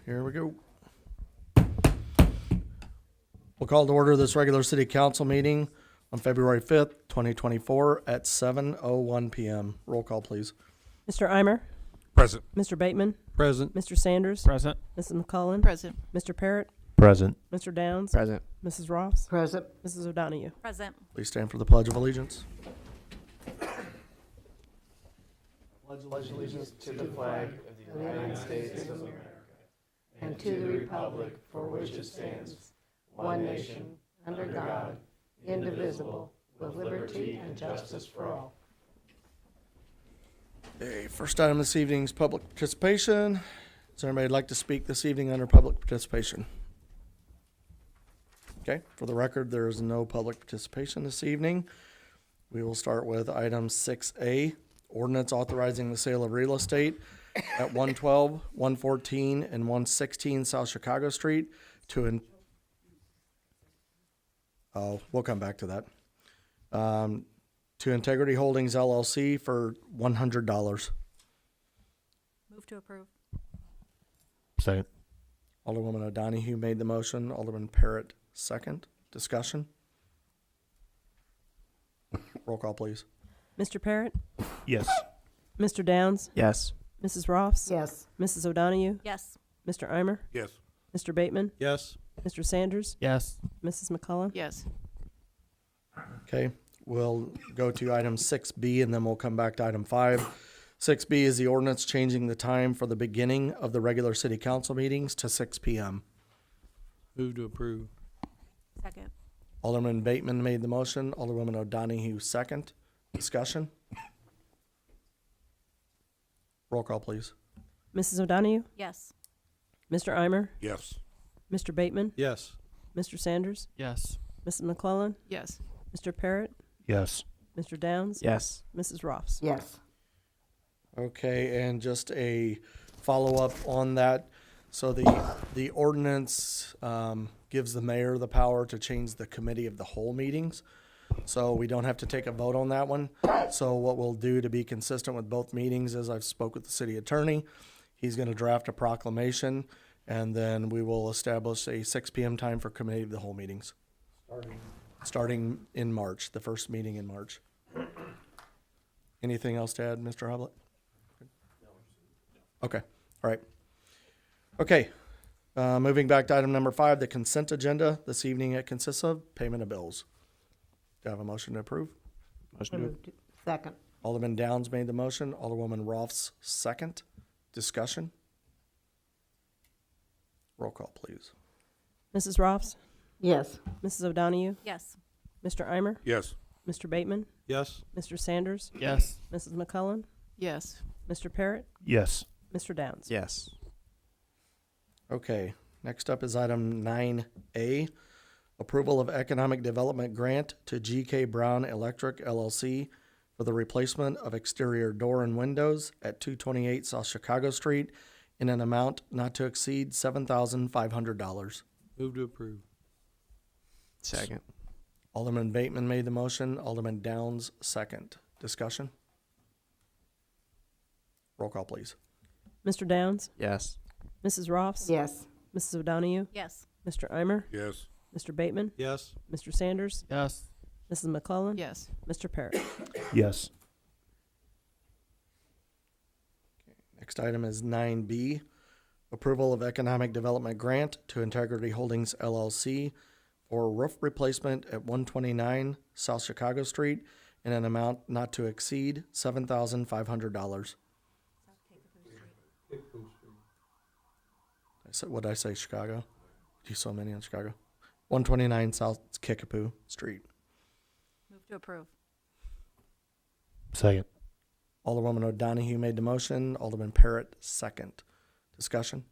Here we go. We'll call to order this regular city council meeting on February 5th, 2024 at 7:01 p.m. Roll call, please. Mr. Eimer, Present. Mr. Bateman, Present. Mr. Sanders, Present. Mrs. McCullen, Present. Mr. Parrott, Present. Mr. Downs, Present. Mrs. Ross, Present. Mrs. O'Donoghue. Present. Please stand for the Pledge of Allegiance. Pledge allegiance to the flag of the United States of America and to the republic for which it stands, one nation, under God, indivisible, with liberty and justice for all. Okay, first item this evening is public participation. Does anybody like to speak this evening under public participation? Okay, for the record, there is no public participation this evening. We will start with item 6A, ordinance authorizing the sale of real estate at 112, 114, and 116 South Chicago Street we'll come back to that. To Integrity Holdings LLC for $100. Move to approve. Second. Alderwoman O'Donoghue made the motion. Alderman Parrott second. Discussion? Roll call, please. Mr. Parrott, Yes. Mr. Downs, Yes. Mrs. Ross, Yes. Mrs. O'Donoghue, Yes. Mr. Eimer, Yes. Mr. Bateman, Yes. Mr. Sanders, Yes. Mrs. McCullen. Yes. Okay, we'll go to item 6B and then we'll come back to item 5. 6B is the ordinance changing the time for the beginning of the regular city council meetings to 6 p.m. Move to approve. Second. Alderman Bateman made the motion. Alderwoman O'Donoghue second. Discussion? Roll call, please. Mrs. O'Donoghue, Yes. Mr. Eimer, Yes. Mr. Bateman, Yes. Mr. Sanders, Yes. Mrs. McClellan, Yes. Mr. Parrott, Yes. Mr. Downs, Yes. Mrs. Ross. Yes. Okay, and just a follow-up on that. So the ordinance gives the mayor the power to change the committee of the whole meetings. So we don't have to take a vote on that one. So what we'll do to be consistent with both meetings is I've spoke with the city attorney. He's going to draft a proclamation, and then we will establish a 6 p.m. time for committee of the whole meetings. Starting in March, the first meeting in March. Anything else to add, Mr. Hoblet? Okay, all right. Okay, moving back to item number 5, the consent agenda. This evening it consists of payment of bills. Do I have a motion to approve? Second. Alderman Downs made the motion. Alderwoman Rolfs second. Discussion? Roll call, please. Mrs. Ross, Yes. Mrs. O'Donoghue, Yes. Mr. Eimer, Yes. Mr. Bateman, Yes. Mr. Sanders, Yes. Mrs. McCullen, Yes. Mr. Parrott, Yes. Mr. Downs. Yes. Okay, next up is item 9A, approval of economic development grant to GK Brown Electric LLC for the replacement of exterior door and windows at 228 South Chicago Street in an amount not to exceed $7,500. Move to approve. Second. Alderman Bateman made the motion. Alderman Downs second. Discussion? Roll call, please. Mr. Downs, Yes. Mrs. Ross, Yes. Mrs. O'Donoghue, Yes. Mr. Eimer, Yes. Mr. Bateman, Yes. Mr. Sanders, Yes. Mrs. McClellan, Yes. Mr. Parrott. Yes. Next item is 9B, approval of economic development grant to Integrity Holdings LLC for roof replacement at 129 South Chicago Street in an amount not to exceed $7,500. What did I say, Chicago? Do so many in Chicago. 129 South Kickapoo Street. Move to approve. Second. Alderwoman O'Donoghue made the motion. Alderman Parrott second. Discussion?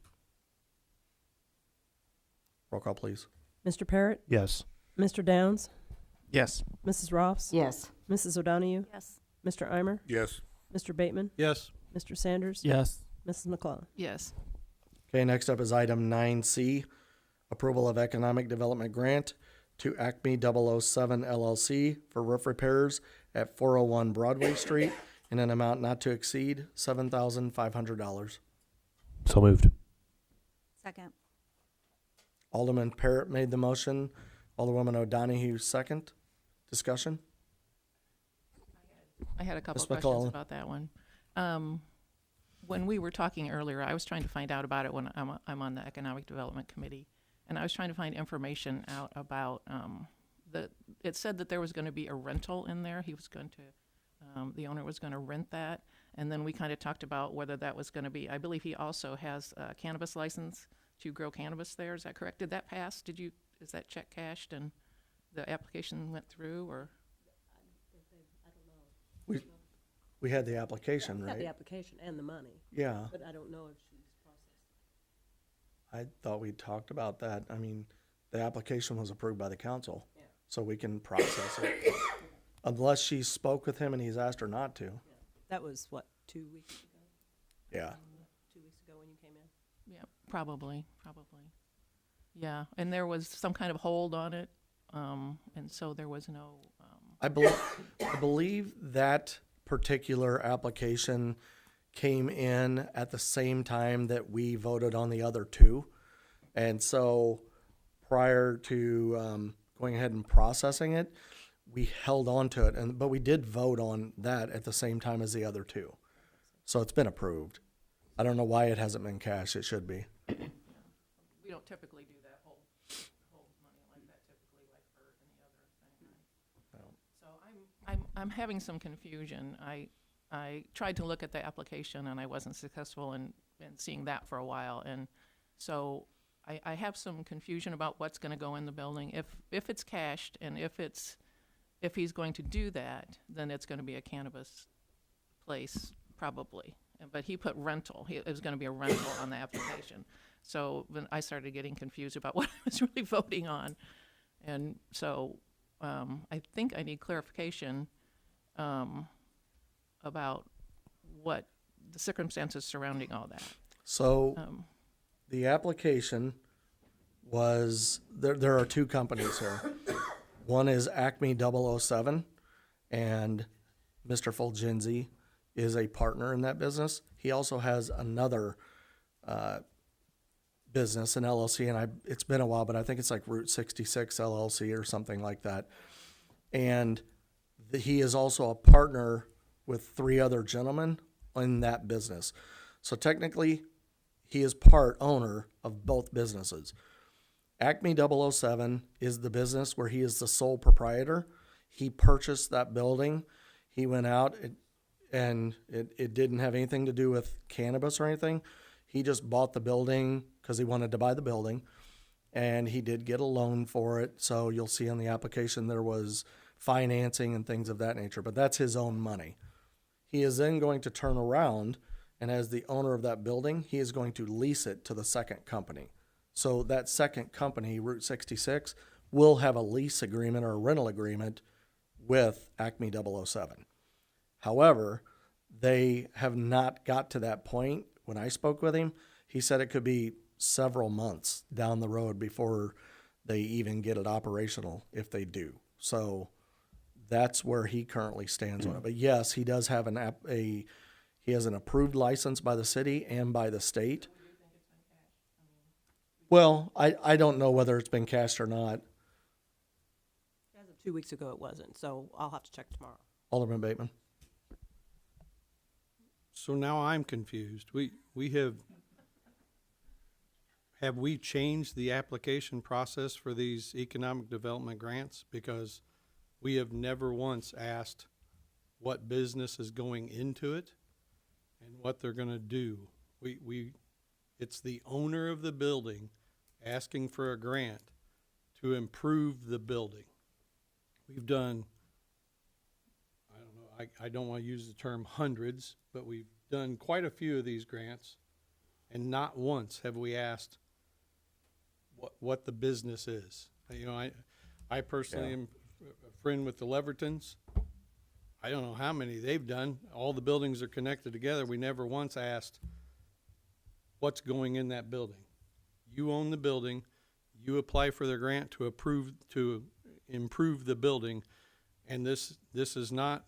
Roll call, please. Mr. Parrott, Yes. Mr. Downs, Yes. Mrs. Ross, Yes. Mrs. O'Donoghue, Yes. Mr. Eimer, Yes. Mr. Bateman, Yes. Mr. Sanders, Yes. Mrs. McClellan. Yes. Okay, next up is item 9C, approval of economic development grant to Acme 007 LLC for roof repairs at 401 Broadway Street in an amount not to exceed $7,500. So moved. Second. Alderman Parrott made the motion. Alderwoman O'Donohue second. Discussion? I had a couple Ms. of questions McClellan. about that one. When we were talking earlier, I was trying to find out about it when I'm on the Economic Development Committee, and I was trying to find information out about it said that there was going to be a rental in there. He was going to, the owner was going to rent that, and then we kind of talked about whether that was going to be. I believe he also has a cannabis license to grow cannabis there. Is that correct? Did that pass? Is that check cashed and the application went through, or? We had the application, Got the right? application and the money, Yeah, but I don't know if she's processed. I thought we talked about that. I mean, the application was approved by the council, Yeah. so we can process it. Unless she spoke with him and he's asked her not to. That was what, 2 weeks ago? Yeah. 2 weeks ago when you came in? Yeah, probably. Yeah, and there was some kind of hold on it, and so there was no, I believe that particular application came in at the same time that we voted on the other two. And so prior to going ahead and processing it, we held on to it. But we did vote on that at the same time as the other two. So it's been approved. I don't know why it hasn't been cashed. It should be. we don't typically do that hold money like that typically, like for any other thing. No. So I'm having some confusion. I tried to look at the application and I wasn't successful in seeing that for a while. And so I have some confusion about what's going to go in the building. If it's cashed and if he's going to do that, then it's going to be a cannabis place probably. But he put rental. It was going to be a rental on the application. So then I started getting confused about what I was really voting on. And so I think I need clarification about what the circumstances surrounding all that. So Um, the application was, there are two companies here. One is Acme 007, and Mr. Fulgenzi is a partner in that business. He also has another business, an LLC, and it's been a while, but I think it's like Route 66 LLC or something like that. And he is also a partner with three other gentlemen in that business. So technically, he is part owner of both businesses. Acme 007 is the business where he is the sole proprietor. He purchased that building. He went out and it didn't have anything to do with cannabis or anything. He just bought the building because he wanted to buy the building, and he did get a loan for it. So you'll see on the application there was financing and things of that nature, but that's his own money. He is then going to turn around, and as the owner of that building, he is going to lease it to the second company. So that second company, Route 66, will have a lease agreement or a rental agreement with Acme 007. However, they have not got to that point. When I spoke with him, he said it could be several months down the road before they even get it operational, if they do. So that's where he currently stands on it. But yes, he does have he has an approved license by the city and by the state. Well, I don't know whether it's been cashed or not. As of 2 weeks ago, it wasn't, so I'll have to check tomorrow. Alderman Bateman. So now I'm confused. We have we changed the application process for these economic development grants? Because we have never once asked what business is going into it and what they're gonna do. It's the owner of the building asking for a grant to improve the building. We've done, I don't want to use the term hundreds, but we've done quite a few of these grants, and not once have we asked what the business is. You know, I personally am a friend with the Levertons. I don't know how many they've done. All the buildings are connected together. We never once asked what's going in that building. You own the building. You apply for the grant to improve the building, and this is not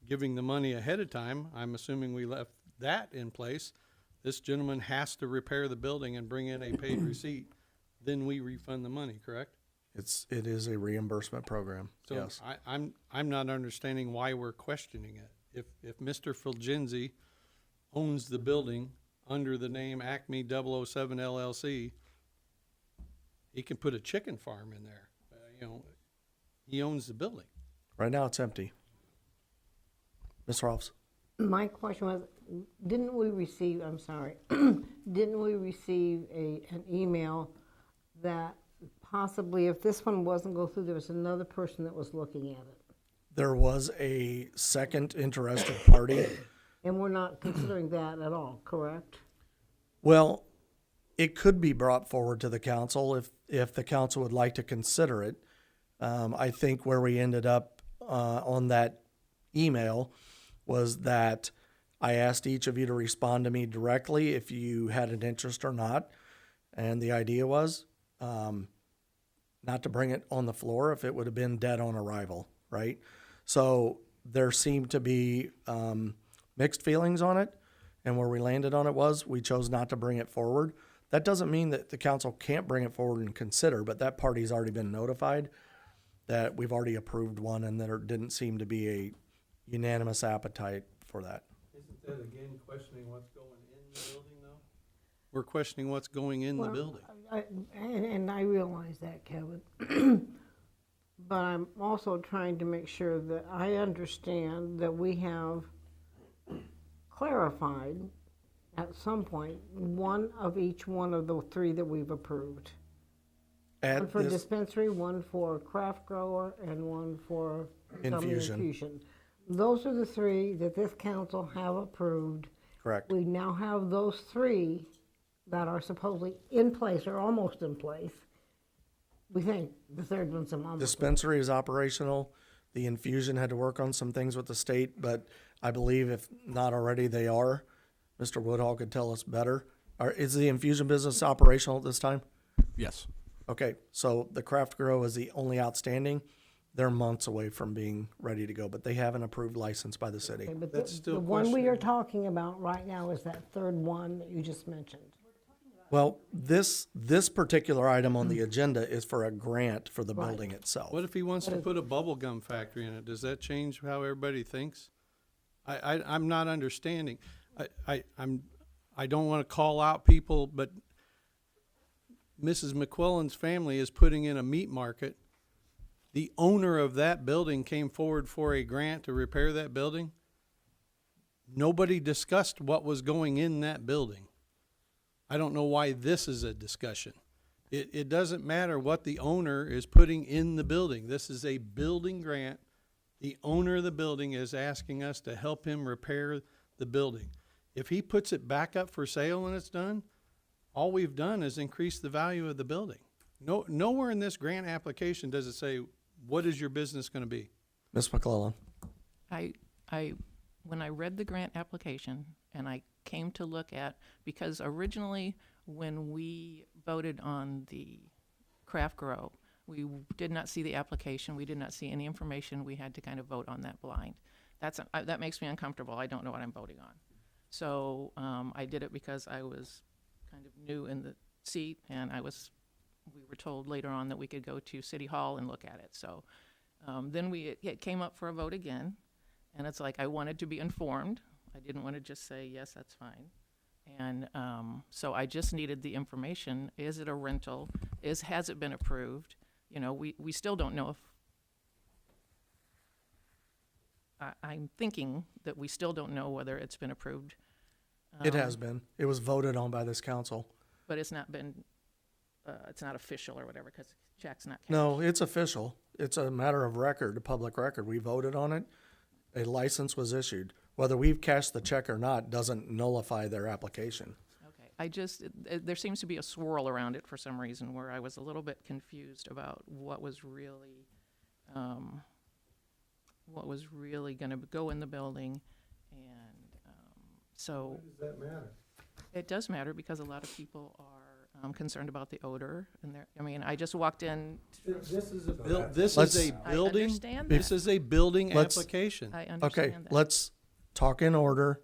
giving the money ahead of time. I'm assuming we left that in place, this gentleman has to repair the building and bring in a paid receipt, then we refund the money, correct? It is a reimbursement program, So yes. I'm not understanding why we're questioning it. If Mr. Fulgenzi owns the building under the name Acme 007 LLC, he can put a chicken farm in there. You know, he owns the building. Right now, it's empty. Ms. Rolfs? My question was, didn't we receive, I'm sorry, didn't we receive an email that possibly if this one wasn't go through, there was another person that was looking at it? There was a second interested party. And we're not considering that at all, correct? Well, it could be brought forward to the council if the council would like to consider it. I think where we ended up on that email was that I asked each of you to respond to me directly if you had an interest or not. And the idea was not to bring it on the floor if it would have been dead on arrival, right? So there seemed to be mixed feelings on it. And where we landed on it was we chose not to bring it forward. That doesn't mean that the council can't bring it forward and consider, but that party's already been notified that we've already approved one and there didn't seem to be a unanimous appetite for that. Isn't that again questioning what's going in the building though? We're questioning what's going in the Well, building. And I realize that, Kevin. But I'm also trying to make sure that I understand that we have clarified at some point one of each one of the three that we've approved. One At for this dispensary, one for craft grower, and one for gummy Infusion. infusion. Those are the three that this council have approved. correct. We now have those three that are supposedly in place or almost in place. We think the third one's almost. Dispensary is operational. The infusion had to work on some things with the state, but I believe if not already, they are. Mr. Woodhall could tell us better. Is the infusion business operational at this time? Yes. Okay, so the craft grow is the only outstanding. They're months away from being ready to go, but they have an approved license by the city. Okay, but That's still the one we are questionable. talking about right now is that third one that you just mentioned. Well, this particular item on the agenda is for a grant for the building itself. What if he wants to put a bubble gum factory in it? Does that change how everybody thinks? I'm not understanding. I don't want to call out people, but Mrs. McQuillan's family is putting in a meat market. The owner of that building came forward for a grant to repair that building. Nobody discussed what was going in that building. I don't know why this is a discussion. It doesn't matter what the owner is putting in the building. This is a building grant. The owner of the building is asking us to help him repair the building. If he puts it back up for sale when it's done, all we've done is increase the value of the building. Nowhere in this grant application does it say, what is your business going to be? Ms. McClellan? When I read the grant application and I came to look at, because originally when we voted on the craft grow, we did not see the application, we did not see any information, we had to kind of vote on that blind. That makes me uncomfortable, I don't know what I'm voting on. So I did it because I was kind of new in the seat and we were told later on that we could go to City Hall and look at it. So then it came up for a vote again, and it's like I wanted to be informed. I didn't want to just say, yes, that's fine. And so I just needed the information. Is it a rental? Has it been approved? You know, we still don't know if, I'm thinking that we still don't know whether it's been approved. It has been. It was voted on by this council. But it's not been, it's not official or whatever, because check's not cashed. No, it's official. It's a matter of record, a public record. We voted on it. A license was issued. Whether we've cashed the check or not doesn't nullify their application. Okay, there seems to be a swirl around it for some reason where I was a little bit confused about what was really going to go in the building. And so. Does that matter? It does matter because a lot of people are concerned about the odor. And I just walked in. This is a I building. understand This that. is a building Let's- application. I Okay, understand that. let's talk in order.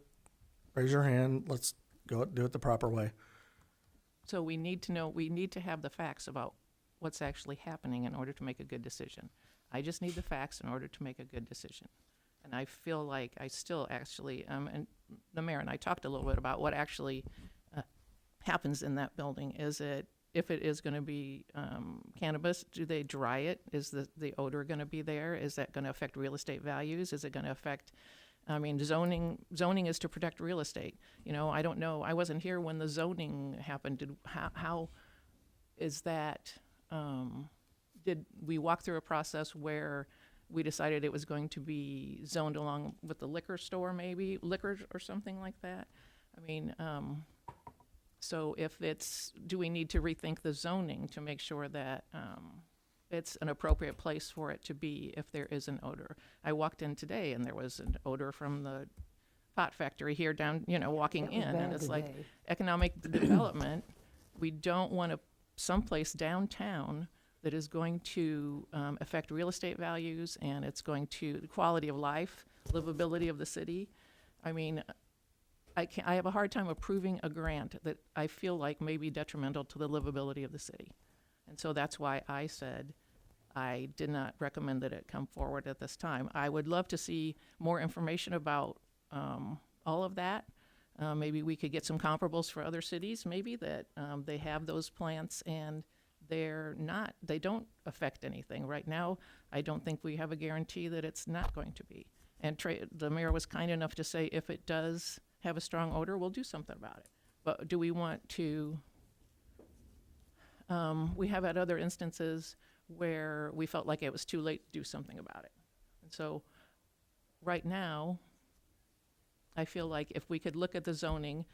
Raise your hand. Let's do it the proper way. So we need to have the facts about what's actually happening in order to make a good decision. I just need the facts in order to make a good decision. And I feel like I still actually, and the mayor and I talked a little bit about what actually happens in that building. If it is going to be cannabis, do they dry it? Is the odor going to be there? Is that going to affect real estate values? Is it going to affect, zoning is to protect real estate. I don't know. I wasn't here when the zoning happened. How is that, did we walk through a process where we decided it was going to be zoned along with the liquor store, maybe liquor or something like that? So do we need to rethink the zoning to make sure that it's an appropriate place for it to be if there is an odor? I walked in today and there was an odor from the pot factory here down, walking in, and it's like economic development. We don't want someplace downtown that is going to affect real estate values, and it's going to the quality of life, livability of the city. I have a hard time approving a grant that I feel like may be detrimental to the livability of the city. And so that's why I said I did not recommend that it come forward at this time. I would love to see more information about all of that. Maybe we could get some comparables for other cities, maybe that they have those plants and they don't affect anything. Right now, I don't think we have a guarantee that it's not going to be. And the mayor was kind enough to say if it does have a strong odor, we'll do something about it. But do we want to, we have had other instances where we felt like it was too late to do something about it. And so right now, I feel like if we could look at the zoning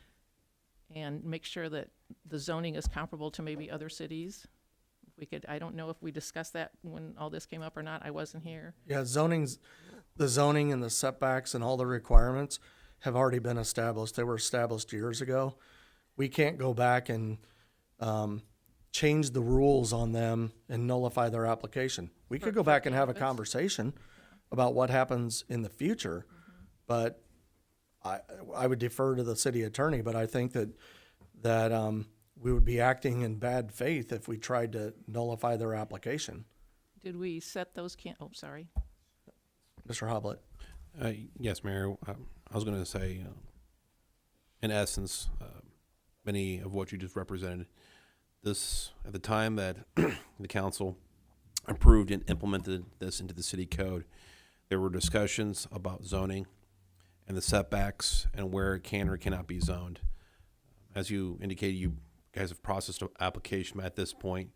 and make sure that the zoning is comparable to maybe other cities, I don't know if we discussed that when all this came up or not. I wasn't here. Yeah, the zoning and the setbacks and all the requirements have already been established. They were established years ago. We can't go back and change the rules on them and nullify their application. We could go back and have a conversation about what happens in the future, but I would defer to the city attorney, but I think that we would be acting in bad faith if we tried to nullify their application. Did we set those sorry. Mr. Hoblet. Yes, Mayor. I was going to say, in essence, many of what you just represented, this at the time that the council approved and implemented this into the city code, there were discussions about zoning and the setbacks and where it can or cannot be zoned. As you indicated, you guys have processed an application at this point.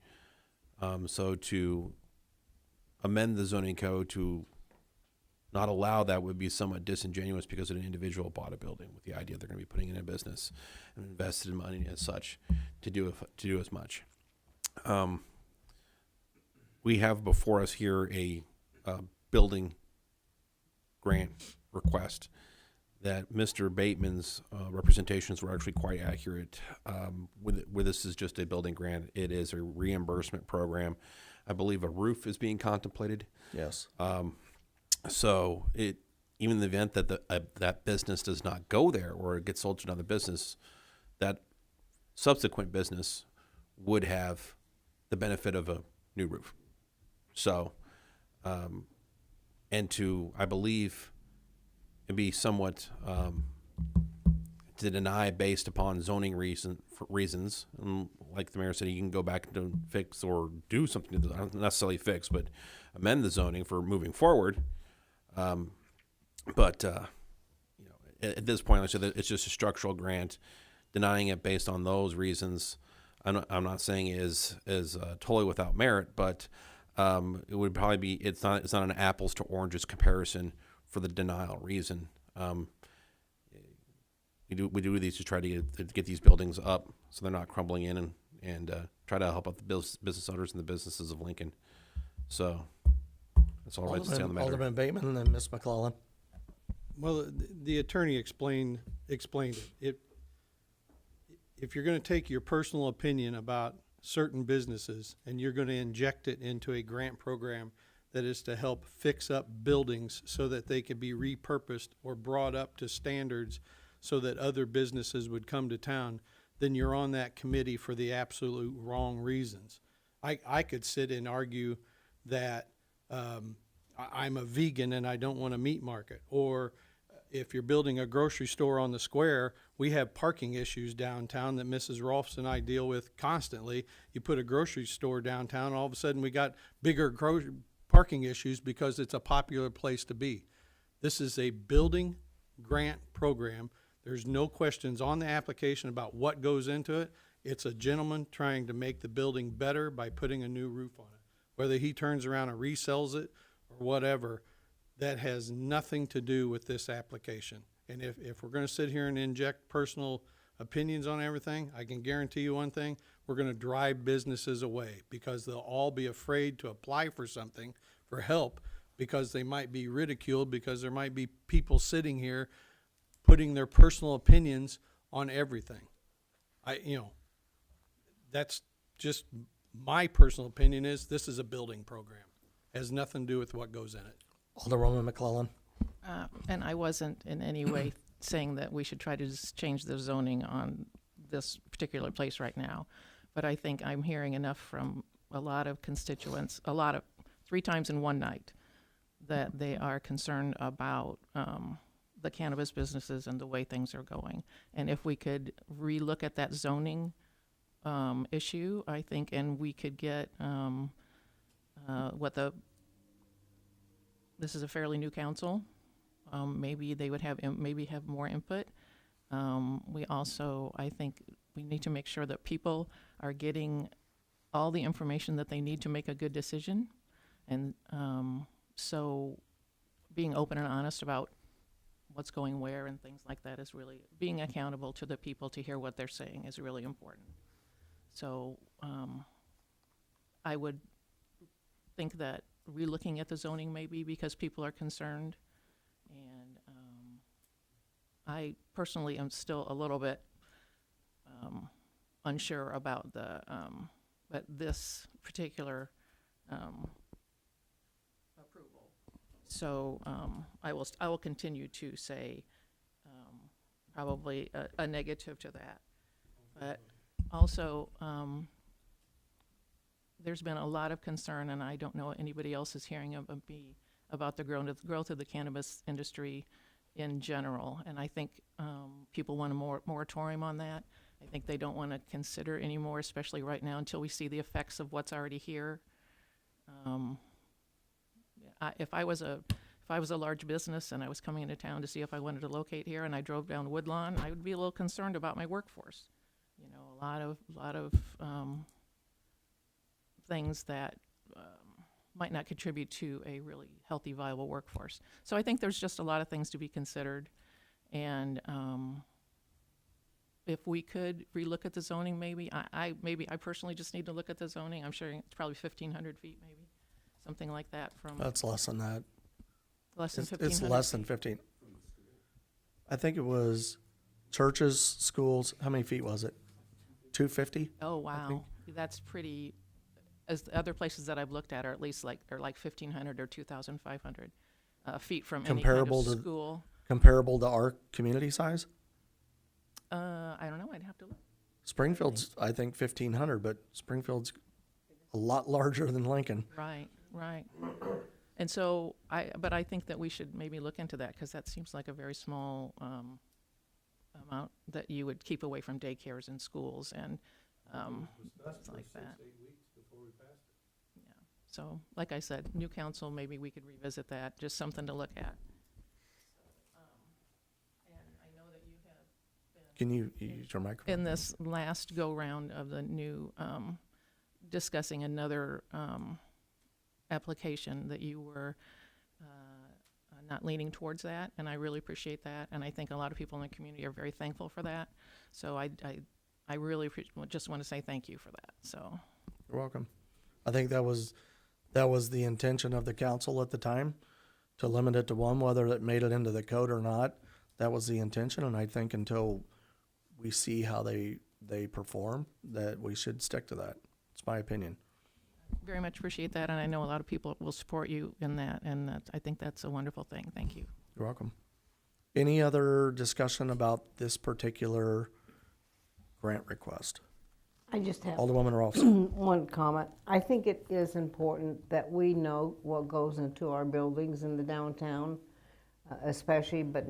So to amend the zoning code to not allow that would be somewhat disingenuous because an individual bought a building with the idea they're going to be putting in a business and invested in money as such to do as much. We have before us here a building grant request that Mr. Bateman's representations were actually quite accurate. Where this is just a building grant, it is a reimbursement program. I believe a roof is being contemplated. Yes. So even in the event that that business does not go there or it gets sold to another business, that subsequent business would have the benefit of a new roof. So, and I believe, it'd be somewhat to deny based upon zoning reasons. And like the mayor said, you can go back and fix or do something to not necessarily fix, but amend the zoning for moving forward. But at this point, like I said, it's just a structural grant. Denying it based on those reasons, I'm not saying is totally without merit, but it would probably be it's not an apples to oranges comparison for the denial reason. We do these to try to get these buildings up so they're not crumbling in and try to help out the business owners and the businesses of Lincoln. So that's all I have to say on the matter. Alderman Bateman and then Ms. McClellan. Well, the attorney explained it. If you're going to take your personal opinion about certain businesses and you're going to inject it into a grant program that is to help fix up buildings so that they can be repurposed or brought up to standards so that other businesses would come to town, then you're on that committee for the absolute wrong reasons. I could sit and argue that I'm a vegan and I don't want a meat market. Or if you're building a grocery store on the square, we have parking issues downtown that Mrs. Rolfs and I deal with constantly. You put a grocery store downtown, all of a sudden we got bigger parking issues because it's a popular place to be. This is a building grant program. There's no questions on the application about what goes into it. It's a gentleman trying to make the building better by putting a new roof on it. Whether he turns around and resells it or whatever, that has nothing to do with this application. And if we're gonna sit here and inject personal opinions on everything, I can guarantee you one thing, we're gonna drive businesses away because they'll all be afraid to apply for something, for help, because they might be ridiculed, because there might be people sitting here putting their personal opinions on everything. That's just my personal opinion is this is a building program. Has nothing to do with what goes in it. Alderwoman McClellan. And I wasn't in any way saying that we should try to just change the zoning on this particular place right now. But I think I'm hearing enough from a lot of constituents, 3 times in one night, that they are concerned about the cannabis businesses and the way things are going. And if we could relook at that zoning issue, I think, and we could get this is a fairly new council. Maybe they would have more input. We also, I think, we need to make sure that people are getting all the information that they need to make a good decision. And so being open and honest about what's going where and things like that is really, being accountable to the people to hear what they're saying is really important. So I would think that relooking at the zoning maybe because people are concerned. And I personally am still a little bit unsure about but this particular approval. So I will continue to say probably a negative to that. But also, there's been a lot of concern, and I don't know what anybody else is hearing about the growth of the cannabis industry in general. And I think people want a moratorium on that. I think they don't want to consider anymore, especially right now, until we see the effects of what's already here. If I was a large business and I was coming into town to see if I wanted to locate here, and I drove down Woodlawn, I would be a little concerned about my workforce. You know, a lot of things that might not contribute to a really healthy, viable workforce. So I think there's just a lot of things to be considered, and if we could relook at the zoning, maybe I personally just need to look at the zoning. I'm sure it's probably 1,500 feet, maybe something like that from That's less than that. less than It's 1,500. less than 15. I think it was churches, schools. How many feet was it? 250? Oh wow, that's pretty. As the other places that I've looked at are at least like 1,500 or 2,500 feet from Comparable any kind to- of school. Comparable to our community size? I don't know. I'd have to look. Springfield's, I think, 1,500, but Springfield's a lot larger than Lincoln. Right. And so but I think that we should maybe look into that because that seems like a very small amount that you would keep away from daycares and schools and things like that. Yeah. So, like I said, new council, maybe we could revisit that. Just something to look at. And I know that you have Can you use your microphone? in this last go-round of the new, discussing another application that you were not leaning towards that, and I really appreciate that, and I think a lot of people in the community are very thankful for that. So I really just want to say thank you for that. So You're welcome. I think that was the intention of the council at the time, to limit it to one, whether it made it into the code or not. That was the intention, and I think until we see how they perform, that we should stick to that. It's my opinion. very much appreciate that, and I know a lot of people will support you in that, and I think that's a wonderful thing. Thank you. You're welcome. Any other discussion about this particular grant request? I just have Alderwoman Rolfs. one comment. I think it is important that we know what goes into our buildings in the downtown, especially, but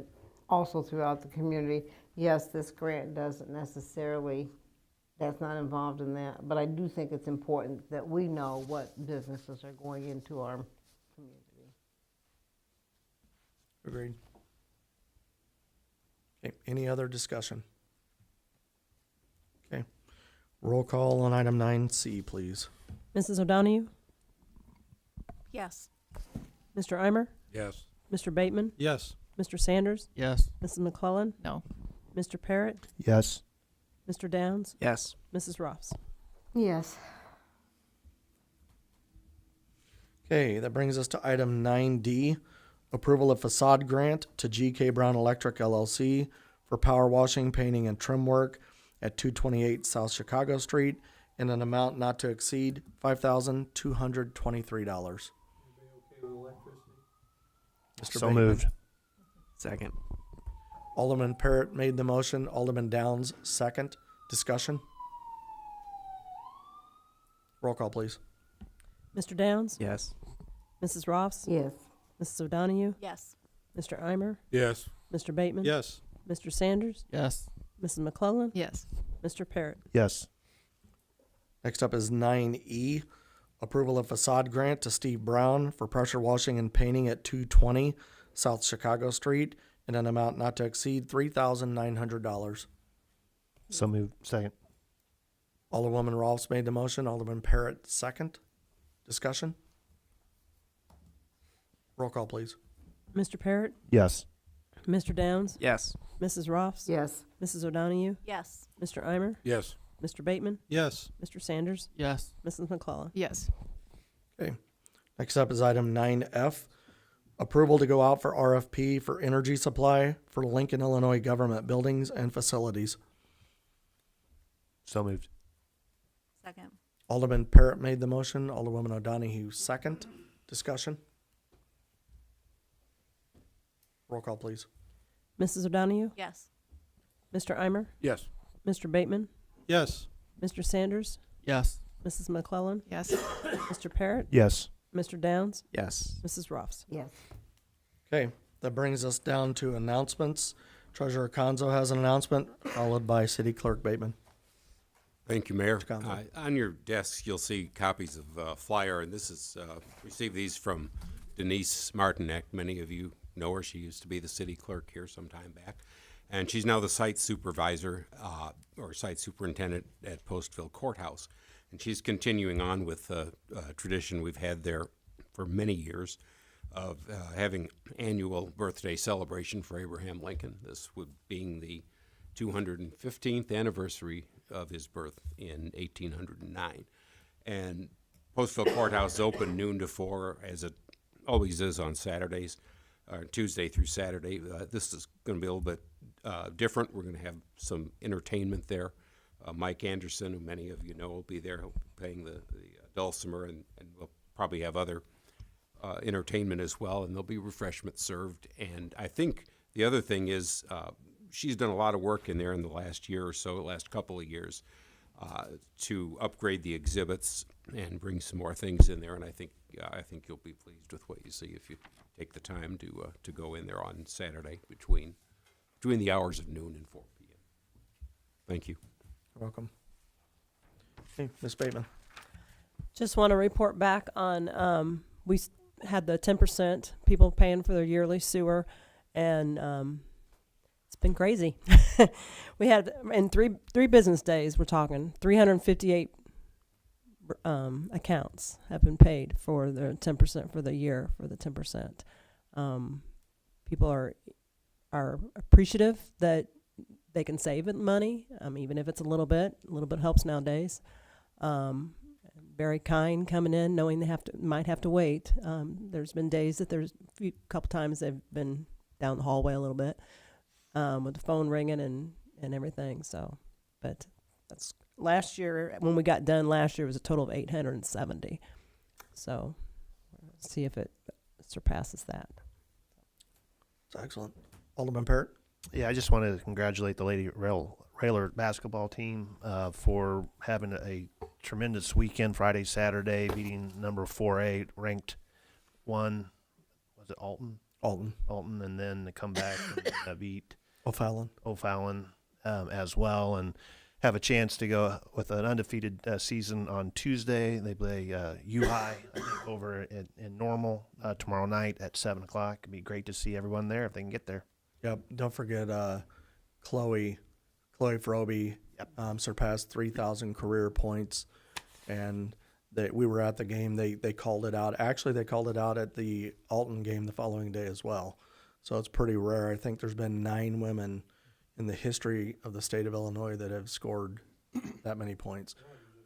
also throughout the community. Yes, this grant doesn't necessarily, that's not involved in that, but I do think it's important that we know what businesses are going into our community. Agreed. Okay, any other discussion? Okay, roll call on item 9C, please. Mrs. O'Donahue? Yes. Mr. Eimer? Yes. Mr. Bateman? Yes. Mr. Sanders? Yes. Mrs. McClellan? No. Mr. Parrott? Yes. Mr. Downs? Yes. Mrs. Ross? Yes. Okay, that brings us to item 9D, approval of facade grant to GK Brown Electric LLC for power washing, painting, and trim work at 228 South Chicago Street in an amount not to exceed $5,223. Mr. So Bateman. moved. Second. Alderman Parrott made the motion. Alderman Downs, second. Discussion? Roll call, please. Mr. Downs? Yes. Mrs. Ross? Yes. Mrs. O'Donahue? Yes. Mr. Eimer? Yes. Mr. Bateman? Yes. Mr. Sanders? Yes. Mrs. McClellan? Yes. Mr. Parrott? Yes. Next up is 9E, approval of facade grant to Steve Brown for pressure washing and painting at 220 South Chicago Street in an amount not to exceed $3,900. So moved. Second. Alderwoman Rolfs made the motion. Alderman Parrott, second. Discussion? Roll call, please. Mr. Parrott? Yes. Mr. Downs? Yes. Mrs. Ross? Yes. Mrs. O'Donahue? Yes. Mr. Eimer? Yes. Mr. Bateman? Yes. Mr. Sanders? Yes. Mrs. McClellan? Yes. Okay. Next up is item 9F, approval to go out for RFP for energy supply for Lincoln, Illinois government buildings and facilities. So moved. Second. Alderman Parrott made the motion. Alderwoman O'Donahue, second. Discussion? Roll call, please. Mrs. O'Donahue? Yes. Mr. Eimer? Yes. Mr. Bateman? Yes. Mr. Sanders? Yes. Mrs. McClellan? Yes. Mr. Parrott? Yes. Mr. Downs? Yes. Mrs. Ross? Yes. Okay, that brings us down to announcements. Treasurer Conzo has an announcement, followed by City Clerk Bateman. Thank you, Mayor. Mr. Conlon. On your desks, you'll see copies of flyer, and this is, received these from Denise Martinek. Many of you know her. She used to be the city clerk here some time back. And she's now the site supervisor, or site superintendent at Postville Courthouse. And she's continuing on with a tradition we've had there for many years of having annual birthday celebration for Abraham Lincoln. This would being the 215th anniversary of his birth in 1809. And Postville Courthouse is open noon to 4, as it always is on Saturdays, Tuesday through Saturday. This is going to be a little bit different. We're going to have some entertainment there. Mike Anderson, who many of you know, will be there. He'll be playing the dulcimer, and we'll probably have other entertainment as well, and there'll be refreshments served. And I think the other thing is she's done a lot of work in there in the last year or so, last couple of years, to upgrade the exhibits and bring some more things in there. And I think you'll be pleased with what you see if you take the time to go in there on Saturday between the hours of noon and 4 p.m. Thank you. You're welcome. Okay, Ms. Bateman. Just want to report back on, had the 10% people paying for their yearly sewer, and it's been crazy. We had, in three business days, we're talking 358 accounts have been paid for the 10% for the year, for the 10%. People are appreciative that they can save it money, even if it's a little bit helps nowadays. Very kind coming in, knowing they might have to wait. There's been days that couple times they've been down the hallway a little bit with the phone ringing and everything. So, but that's last year when we got done. Last year was a total of 870. So, see if it surpasses that. It's excellent. Alderman Parrott? Yeah, I just wanted to congratulate the Lady Railer basketball team for having a tremendous weekend, Friday, Saturday, beating number 4A, ranked 1, was it Alton? Alton. And then to come back and beat O'Fallon. O'Fallon as well, and have a chance to go with an undefeated season on Tuesday. They play UI, I think, over in Normal tomorrow night at 7 o'clock. It'd be great to see everyone there if they can get there. Yep. Don't forget Chloe Frobe surpassed 3,000 career points, and we were at the game. They called it out. Actually, they called it out at the Alton game the following day as well. So it's pretty rare. I think there's been 9 women in the history of the state of Illinois that have scored that many points.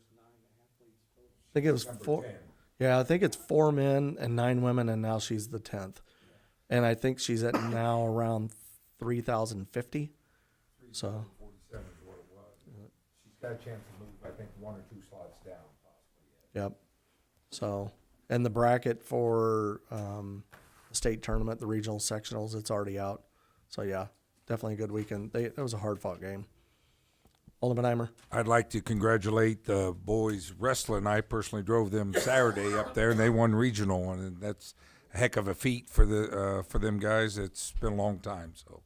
I think it was 4. Yeah, I think it's 4 men and 9 women, and now she's the 10th. And I think she's at now around 3,050. So 47 is what it was. She's got a chance to move, I think, 1 or 2 slots down, possibly. yep. So, and the bracket for the state tournament, the regional sectionals, it's already out. So yeah, definitely a good weekend. It was a hard-fought game. Alderman Eimer. I'd like to congratulate the boys wrestling. I personally drove them Saturday up there, and they won regional, and that's a heck of a feat for them guys. It's been a long time, so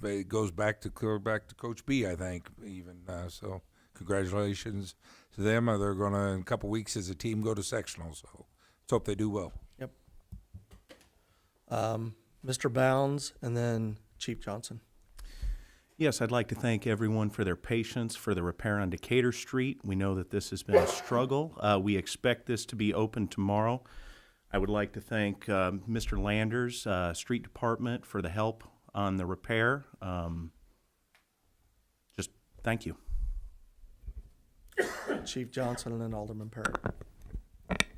it goes back to Coach B, I think, even. So congratulations to them. They're going to, in a couple weeks as a team, go to sectional, so let's hope they do well. Yep. Mr. Bounds, and then Chief Johnson. Yes, I'd like to thank everyone for their patience for the repair on Decatur Street. We know that this has been a struggle. We expect this to be open tomorrow. I would like to thank Mr. Landers, Street Department, for the help on the repair. Just thank you. Chief Johnson, and then Alderman Parrott.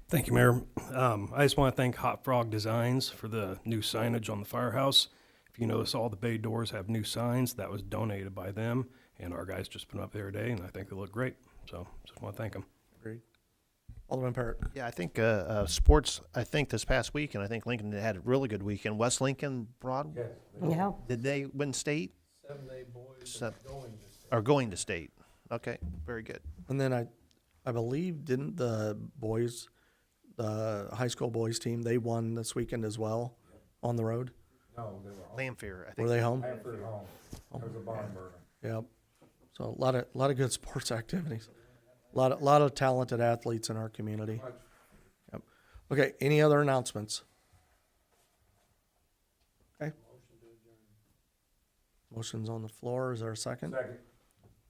Thank you, Mayor. I just want to thank Hot Frog Designs for the new signage on the firehouse. If you notice, all the bay doors have new signs. That was donated by them, and our guys just put them up there today, and I think they look great. So just want to thank them. Agreed. Alderman Parrott. Yeah, I think sports, I think this past week, and I think Lincoln had a really good weekend. West Lincoln, Broad, Yeah. did they win state? 7A boys are going to state. Are going to state. Okay, very good. And then I believe, didn't the high school boys team, they won this weekend as well on the road? No, they were home. Lanphier, I think. Were they home? Hanford home. That was a barn burner. Yep. So a lot of good sports activities. A lot of talented athletes in our community. Yep. Okay, any other announcements? Okay. Motion's on the floor. Is there a second? Second.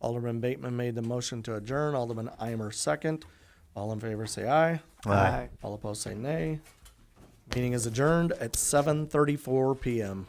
Alderman Bateman made the motion to adjourn. Alderman Eimer second. All in favor say aye. Aye. All opposed say nay. Meeting is adjourned at 7:34 p.m.